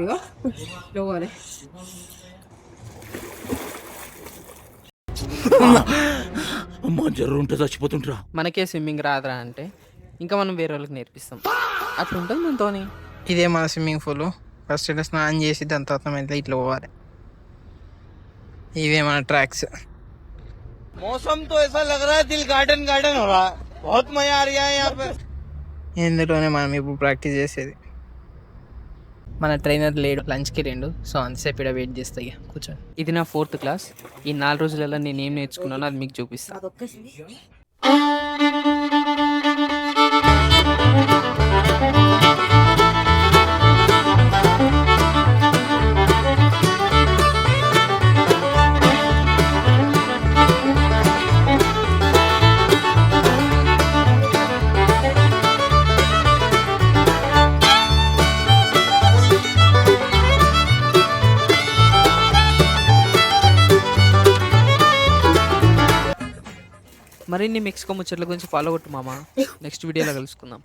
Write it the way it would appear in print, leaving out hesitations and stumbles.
ఇగో లోగోనే అమ్మా జర్రు ఉంటే చచ్చిపోతుంటరా. మనకే స్విమ్మింగ్ రాదురా అంటే ఇంకా మనం వేరే వాళ్ళకి నేర్పిస్తాం. అట్లా ఉంటుంది మనతోని. ఇదే మన స్విమ్మింగ్ పూల్. ఫస్ట్ ఇట్లా స్నానం చేసి దాని తర్వాత మళ్ళీ ఇట్లా పోవాలి. ఇవే మన ట్రాక్స్. मौसम तो ऐसा लग रहा है दिल गार्डन गार्डन हो रहा है. बहुत मजा आ रहा है यहाँ पे. ఇందులోనే మనం ఇప్పుడు ప్రాక్టీస్ చేసేది. మన ట్రైనర్ లేడు, లంచ్కి రెండు. సో అంతసేపు ఇక్కడ వెయిట్ చేస్తా. ఇక కూర్చొని ఇది నా 4th క్లాస్. ఈ 4 రోజులలో నేను ఏం నేర్చుకున్నానో అది మీకు చూపిస్తాను. మరిన్ని మెక్సికో ముచ్చట్ల గురించి ఫాలో కొట్టు మామ. నెక్స్ట్ వీడియోలో కలుసుకుందాం.